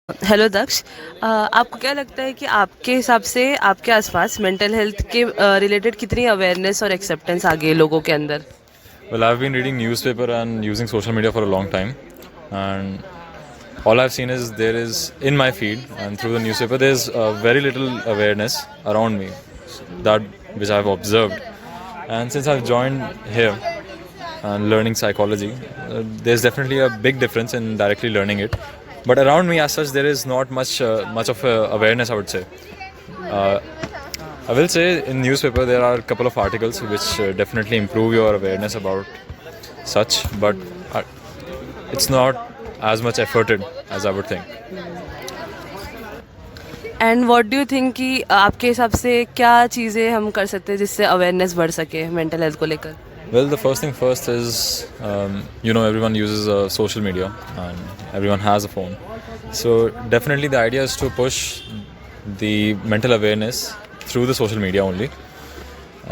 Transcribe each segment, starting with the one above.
Hello दक्ष। आपको क्या लगता है कि आपके हिसाब से आपके आसपास मेंटल हेल्थ के रिलेटेड कितनी अवेयरनेस और एक्सेप्टेंस आ गई है लोगों के अंदर? Well, I've been reading newspaper and using social media for a long time, and all I've seen is there is in my feed and through the newspaper there's very little awareness around me that which I've observed. And since I've joined here and learning psychology, there's definitely a big difference in directly learning it. But around me, as such, there is not much of awareness, I would say. Uh, I will say in newspaper there are a couple of articles which definitely improve your awareness about such, but uh, it's not as much efforted as I would think. And what do you think कि आपके हिसाब से क्या चीज़ें हम कर सकते हैं जिससे अवेयरनेस बढ़ सके मेंटल हेल्थ को लेकर? Well, the first thing first is, everyone uses social media and everyone has a phone. So definitely the idea is to push the mental awareness through the social media only.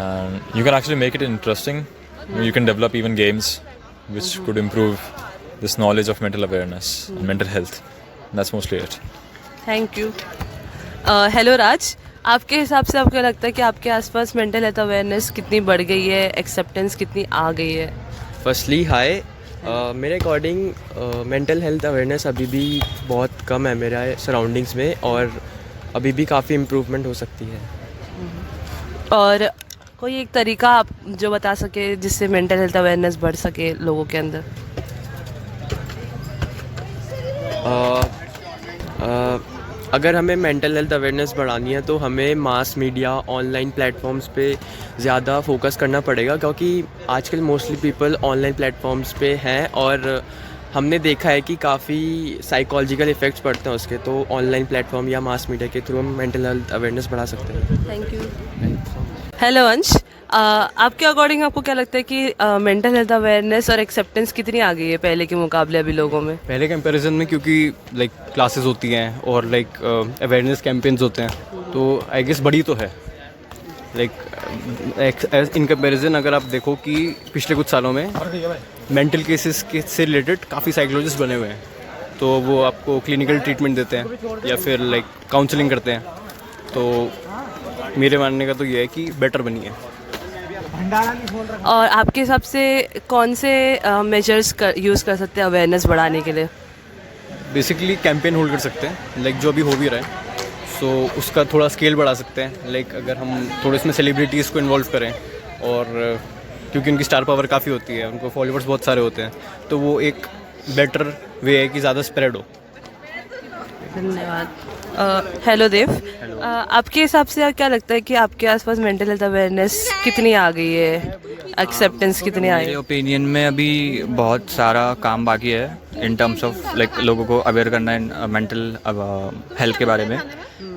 And you can actually make it interesting. You can develop even games which could improve this knowledge of mental awareness and mental health. And that's mostly it. Thank you. Hello Raj, आपके हिसाब से आपको लगता है कि आपके आसपास mental health awareness कितनी बढ़ गई है, एक्सेप्टेंस कितनी आ गई है? फर्स्टली हाय। मेरे अकॉर्डिंग मेंटल हेल्थ अवेयरनेस अभी भी बहुत कम है मेरे सराउंडिंग्स में, और अभी भी काफ़ी इम्प्रूवमेंट हो सकती है। और कोई एक तरीका आप जो बता सके जिससे मेंटल हेल्थ अवेयरनेस बढ़ सके लोगों के अंदर? अगर हमें मेंटल हेल्थ अवेयरनेस बढ़ानी है तो हमें मास मीडिया, ऑनलाइन प्लेटफॉर्म्स पे ज़्यादा फोकस करना पड़ेगा, क्योंकि आजकल मोस्टली पीपल ऑनलाइन प्लेटफॉर्म्स पे हैं और हमने देखा है कि काफ़ी साइकोलॉजिकल इफ़ेक्ट्स पड़ते हैं उसके। तो ऑनलाइन प्लेटफॉर्म या मास मीडिया के थ्रू हम मेंटल हेल्थ अवेयरनेस बढ़ा सकते हैं। Thank you. हेलो अंश, आपके अकॉर्डिंग आपको क्या लगता है कि मेंटल हेल्थ अवेयरनेस और एक्सेप्टेंस कितनी आ गई है पहले के मुकाबले अभी लोगों में? पहले कंपैरिजन में, क्योंकि लाइक क्लासेस होती हैं और लाइक अवेयरनेस कैंपेन्स होते हैं, तो आई गेस बड़ी तो है। लाइक इन कंपैरिजन अगर आप देखो कि पिछले कुछ सालों में मेंटल केसेस के से रिलेटेड काफ़ी साइकोलॉजिस्ट बने हुए हैं, तो वो आपको क्लिनिकल ट्रीटमेंट देते हैं या फिर लाइक काउंसलिंग करते हैं। तो मेरे मानने का तो ये है कि बेटर बनी है। और आपके हिसाब से कौन से मेजर्स यूज़ कर सकते हैं अवेयरनेस बढ़ाने के लिए? बेसिकली कैंपेन होल्ड कर सकते हैं, लाइक जो अभी हो भी रहा है, सो उसका थोड़ा स्केल बढ़ा सकते हैं। लाइक अगर हम थोड़े इसमें सेलिब्रिटीज़ को इन्वॉल्व करें, और क्योंकि उनकी स्टार पावर काफ़ी होती है, उनको फॉलोअर्स बहुत सारे होते हैं, तो वो एक बेटर वे है कि ज़्यादा स्प्रेड हो। धन्यवाद। हेलो देव, आपके हिसाब से क्या लगता है कि आपके आसपास मेंटल हेल्थ अवेयरनेस कितनी आ गई है, एक्सेप्टेंस कितनी आई मेरे है? ओपिनियन में अभी बहुत सारा काम बाकी है इन टर्म्स ऑफ लाइक लोगों को अवेयर करना है मेंटल हेल्थ के बारे में।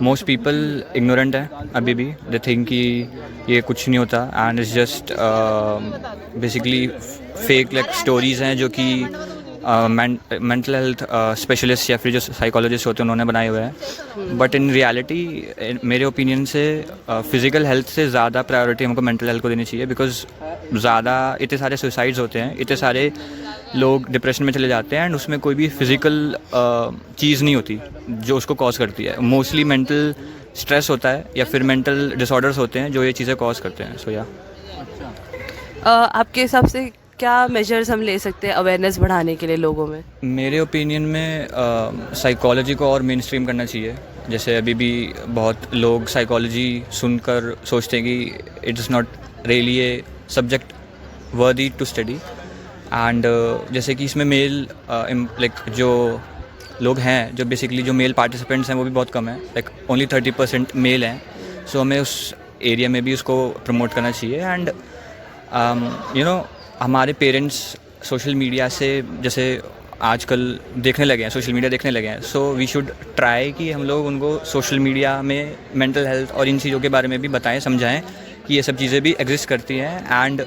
मोस्ट पीपल इग्नोरेंट है अभी भी। दे थिंक कि ये कुछ नहीं होता, and it's just basically fake like stories हैं जो कि मेंटल हेल्थ स्पेशलिस्ट या फिर जो साइकोलॉजिस्ट होते हैं उन्होंने बनाए हुए हैं। बट इन रियलिटी मेरे ओपिनियन से फिज़िकल हेल्थ से ज़्यादा प्रायोरिटी हमको मेंटल हेल्थ को देनी चाहिए, बिकॉज ज़्यादा इतने सारे सुसाइड्स होते हैं, इतने सारे लोग डिप्रेशन में चले जाते हैं, एंड उसमें कोई भी फिज़िकल चीज़ नहीं होती जो उसको कॉज करती है। मोस्टली मेंटल स्ट्रेस होता है या फिर मेंटल डिसऑर्डर्स होते हैं जो ये चीज़ें कॉज करते हैं। सो या आपके हिसाब से क्या मेजर्स हम ले सकते हैं अवेयरनेस बढ़ाने के लिए लोगों में? मेरे ओपिनियन में साइकोलॉजी को और मेन स्ट्रीम करना चाहिए। जैसे अभी भी बहुत लोग साइकोलॉजी सुनकर सोचते हैं कि it is not really a subject worthy to study, and जैसे कि इसमें मेल लाइक जो लोग हैं, जो बेसिकली जो मेल पार्टिसिपेंट्स हैं वो भी बहुत कम है, लाइक ओनली 30% मेल हैं। सो हमें उस एरिया में भी उसको प्रमोट करना चाहिए। एंड हमारे पेरेंट्स सोशल मीडिया से जैसे आजकल देखने लगे हैं, सोशल मीडिया देखने लगे हैं, सो वी शुड ट्राई कि हम लोग उनको सोशल मीडिया में मेंटल हेल्थ और इन चीज़ों के बारे में भी बताएं, समझाएं कि ये सब चीज़ें भी एग्जिस्ट करती हैं, and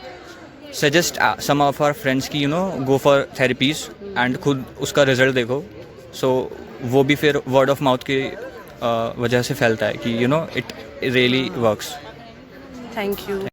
suggest some of our friends की गो फॉर थेरेपीज़ एंड खुद उसका रिजल्ट देखो। सो वो भी फिर वर्ड ऑफ माउथ की वजह से फैलता है कि it really works. Thank you.